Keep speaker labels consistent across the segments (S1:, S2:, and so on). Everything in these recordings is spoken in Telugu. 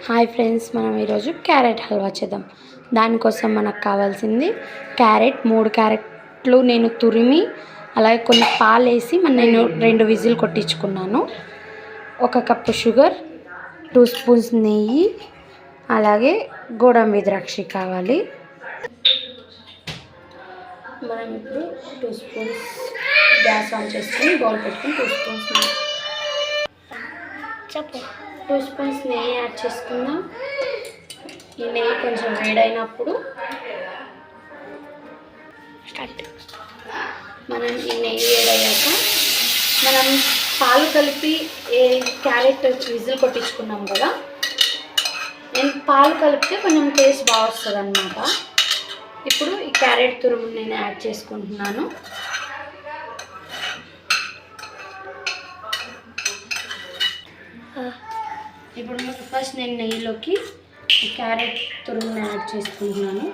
S1: హాయ్ ఫ్రెండ్స్, మనం ఈరోజు క్యారెట్ హల్వా చేద్దాం. దానికోసం మనకు కావాల్సింది మూడు క్యారెట్లు నేను తురిమి అలాగే కొన్ని పాలు వేసి నేను 2 విజిల్ కొట్టించుకున్నాను. 1 కప్పు షుగర్, 2 స్పూన్స్ నెయ్యి, అలాగే గోడంబి ద్రాక్ష కావాలి. మనం ఇప్పుడు 2 స్పూన్స్ గ్యాస్ ఆన్ చేసుకొని బౌల్ పెట్టుకొని 2 స్పూన్స్ నెయ్యి యాడ్ చేసుకుందాం. ఈ నెయ్యి కొంచెం వేడైనప్పుడు మనం ఈ నెయ్యి వేడయ్యాక మనం పాలు కలిపి క్యారెట్ విజిల్ కొట్టించుకున్నాం కదా, నేను పాలు కలిపితే కొంచెం టేస్ట్ బాగా వస్తుంది అన్నమాట. ఇప్పుడు ఈ క్యారెట్ తురుము నేను యాడ్ చేసుకుంటున్నాను. ఇప్పుడు ఫస్ట్ నేను నెయ్యిలోకి క్యారెట్ తురుముని యాడ్ చేసుకుంటున్నాను.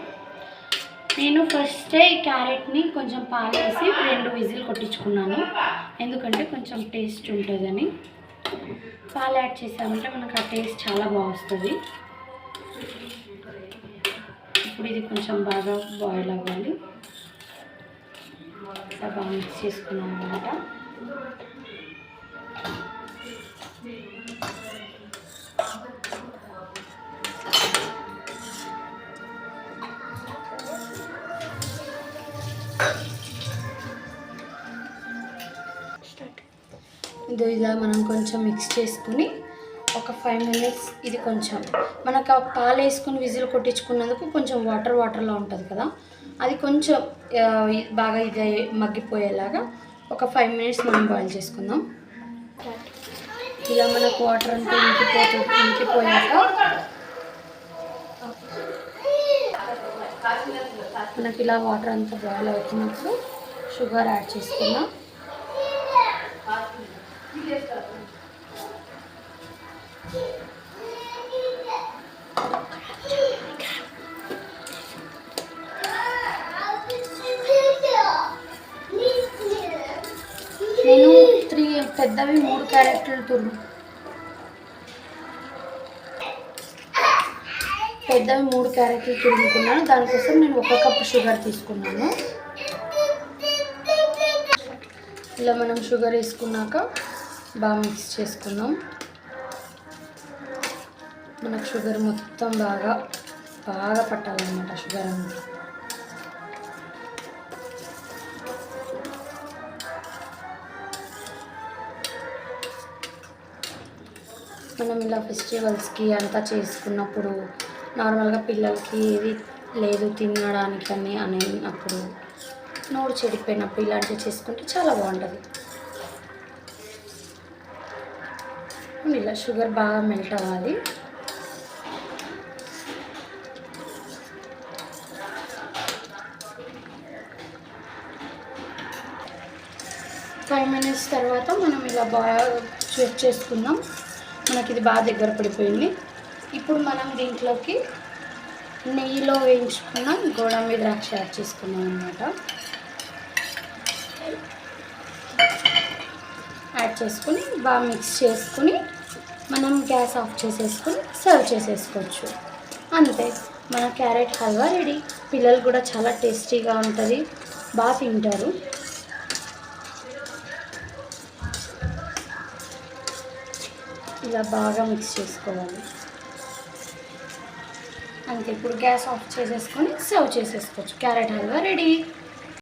S1: నేను ఫస్టే ఈ క్యారెట్ని కొంచెం పాలు వేసి 2 విజిల్ కొట్టించుకున్నాను, ఎందుకంటే కొంచెం టేస్ట్ ఉంటుందని. పాలు యాడ్ చేసామంటే మనకు ఆ టేస్ట్ చాలా బాగా వస్తుంది. ఇప్పుడు ఇది కొంచెం బాగా బాయిల్ అవ్వాలి. ఇలా బాగా మిక్స్ చేసుకున్నాం అన్నమాట. ఇలా మనం కొంచెం మిక్స్ చేసుకుని ఒక 5 మినిట్స్ ఇది కొంచెం మనకు ఆ పాలు వేసుకుని విజిల్ కొట్టించుకున్నందుకు కొంచెం వాటర్లా ఉంటుంది కదా, అది కొంచెం బాగా ఇది మగ్గిపోయేలాగా ఒక 5 మినిట్స్ మనం బాయిల్ చేసుకుందాం. ఇలా మనకు వాటర్ అంతా ఇంకిపోయాక మనకి ఇలా వాటర్ అంతా బాయిల్ అవుతున్నప్పుడు షుగర్ యాడ్ చేసుకుందాం. నేను 3 పెద్దవి 3 క్యారెట్లు తురుముకున్నాను. దానికోసం నేను 1 కప్పు షుగర్ తీసుకున్నాను. ఇలా మనం షుగర్ వేసుకున్నాక బాగా మిక్స్ చేసుకుందాం. మనకు షుగర్ మొత్తం బాగా పట్టాలన్నమాట. షుగర్ అంతా మనం ఇలా ఫెస్టివల్స్కి అంతా చేసుకున్నప్పుడు నార్మల్గా పిల్లలకి ఏది లేదు తినడానికి అన్నప్పుడు నోరు చెడిపోయినప్పుడు ఇలాంటివి చేసుకుంటే చాలా బాగుంటుంది. ఇలా షుగర్ బాగా మెల్ట్ అవ్వాలి. ఫైవ్ మినిట్స్ తర్వాత మనం ఇలా బాగా చెక్ చేసుకుందాం. మనకి ఇది బాగా దగ్గర పడిపోయింది. ఇప్పుడు మనం దీంట్లోకి నెయ్యిలో వేయించుకున్న గోడంబి ద్రాక్ష యాడ్ చేసుకున్నాం అన్నమాట. యాడ్ చేసుకుని బాగా మిక్స్ చేసుకుని మనం గ్యాస్ ఆఫ్ చేసేసుకుని సర్వ్ చేసేసుకోవచ్చు. అంతే, మన క్యారెట్ హల్వా రెడీ. పిల్లలు కూడా చాలా టేస్టీగా ఉంటుంది, బాగా తింటారు. ఇలా బాగా మిక్స్ చేసుకోవాలి. అంతే, ఇప్పుడు గ్యాస్ ఆఫ్ చేసేసుకొని సర్వ్ చేసేసుకోవచ్చు. Carrot halwa ready.